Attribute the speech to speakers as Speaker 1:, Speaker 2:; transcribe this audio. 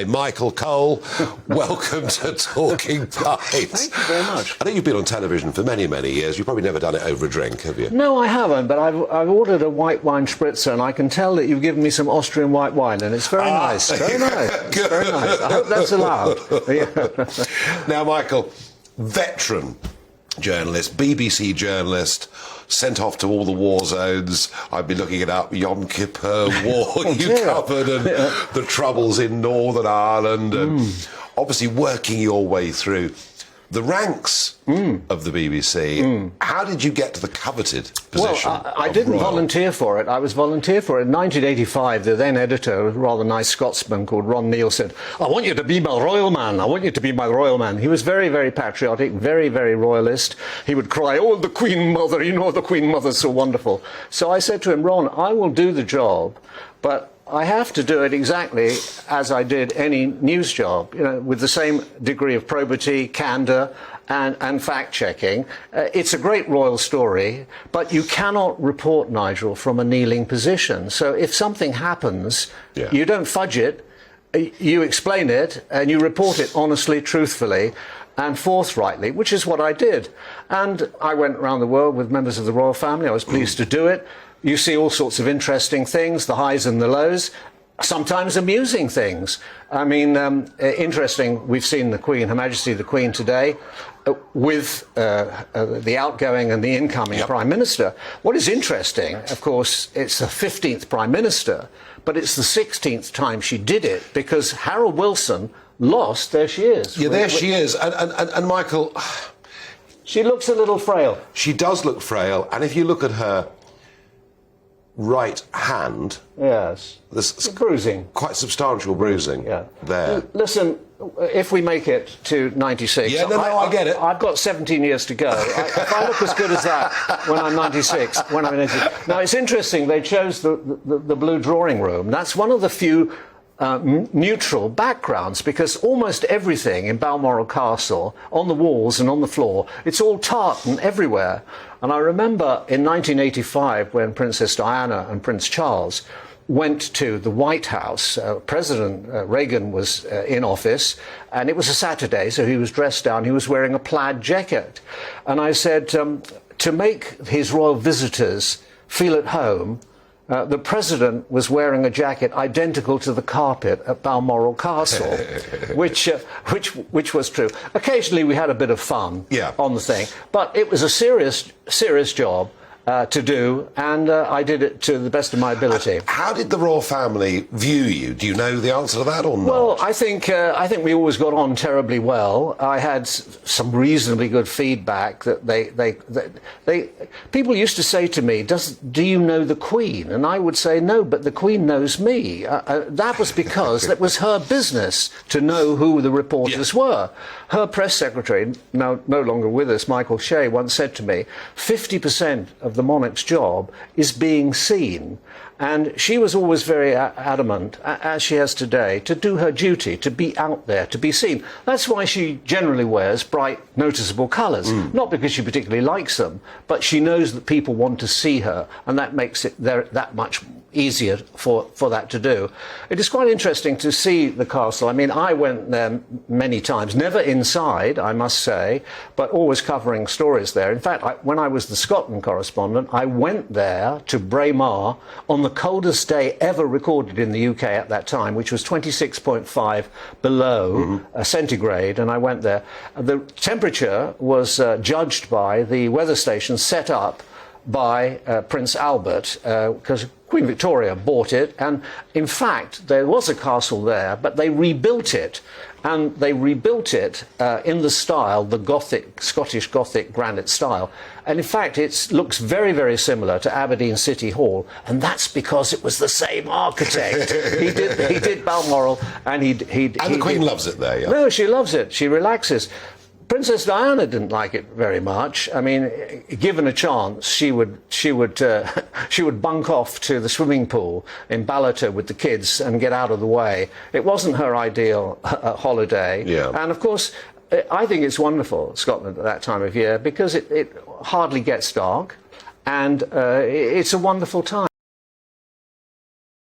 Speaker 1: Michael Cole, welcome to Talking Pints.
Speaker 2: Thank you very much.
Speaker 1: I think you've been on television for many, many years. You've probably never done it over a drink, have you?
Speaker 2: No, I haven't, but I've ordered a white wine spritzer, and I can tell that you've given me some Austrian white wine, and it's very nice. Very nice. It's very nice. I hope that's allowed.
Speaker 1: Now, Michael, veteran journalist, BBC journalist, sent off to all the war zones. I've been looking it up, Yom Kippur War you covered, and the troubles in Northern Ireland, and obviously working your way through the ranks of the BBC. How did you get to the coveted position?
Speaker 2: Well, I didn't volunteer for it. I was volunteer for it in 1985. The then editor, a rather nice Scotsman called Ron Neal, said, "I want you to be my royal man. I want you to be my royal man." He was very, very patriotic, very, very royalist. He would cry, "Oh, the Queen Mother, you know, the Queen Mother's so wonderful." So I said to him, "Ron, I will do the job, but I have to do it exactly as I did any news job, you know, with the same degree of probity, candour, and fact-checking. It's a great royal story, but you cannot report, Nigel, from a kneeling position. So if something happens, you don't fudge it, you explain it, and you report it honestly, truthfully, and forthrightly, which is what I did. And I went around the world with members of the royal family. I was pleased to do it. You see all sorts of interesting things, the highs and the lows, sometimes amusing things. I mean, interesting, we've seen the Queen, Her Majesty the Queen today, with the outgoing and the incoming Prime Minister. What is interesting, of course, it's the 15th Prime Minister, but it's the 16th time she did it, because Harold Wilson lost. There she is.
Speaker 1: Yeah, there she is. And Michael...
Speaker 2: She looks a little frail.
Speaker 1: She does look frail, and if you look at her right hand,
Speaker 2: yes,
Speaker 1: there's
Speaker 2: bruising,
Speaker 1: quite substantial bruising there.
Speaker 2: Listen, if we make it to 96,
Speaker 1: I get it.
Speaker 2: I've got 17 years to go. If I look as good as that when I'm 96, when I'm 86. Now, it's interesting, they chose the blue drawing room. That's one of the few neutral backgrounds, because almost everything in Balmoral Castle, on the walls and on the floor, it's all tartan everywhere. And I remember in 1985 when Princess Diana and Prince Charles went to the White House, President Reagan was in office, and it was a Saturday, so he was dressed down, he was wearing a plaid jacket. And I said, to make his royal visitors feel at home, the President was wearing a jacket identical to the carpet at Balmoral Castle, which was true. Occasionally we had a bit of fun on the thing, but it was a serious job to do, and I did it to the best of my ability.
Speaker 1: How did the royal family view you? Do you know the answer to that or not?
Speaker 2: Well, I think we always got on terribly well. I had some reasonably good feedback. That people used to say to me, "Do you know the Queen?" And I would say, "No, but the Queen knows me." That was because that was her business to know who the reporters were. Her press secretary, now no longer with us, Michael Shea, once said to me, 50% of the monarch's job is being seen. And she was always very adamant, as she has today, to do her duty, to be out there, to be seen. That's why she generally wears bright, noticeable colours. Not because she particularly likes them, but she knows that people want to see her, and that makes it that much easier for that to do. It is quite interesting to see the castle. I mean, I went there many times, never inside, I must say, but always covering stories there. In fact, when I was the Scotland correspondent, I went there to Braemar on the coldest day ever recorded in the UK at that time, which was 26.5 below centigrade, and I went there. The temperature was judged by the weather station set up by Prince Albert, because Queen Victoria bought it, and in fact there was a castle there, but they rebuilt it, and they rebuilt it in the style, the Gothic, Scottish Gothic granite style, and in fact it looks very, very similar to Aberdeen City Hall, and that's because it was the same architect. he did Balmoral, and
Speaker 1: the Queen loves it there. Yeah.
Speaker 2: No, she loves it. She relaxes. Princess Diana didn't like it very much. I mean, given a chance, she would bunk off to the swimming pool in Ballater with the kids and get out of the way. It wasn't her ideal holiday. And of course, I think it's wonderful, Scotland, at that time of year, because it hardly gets dark, and it's a wonderful time.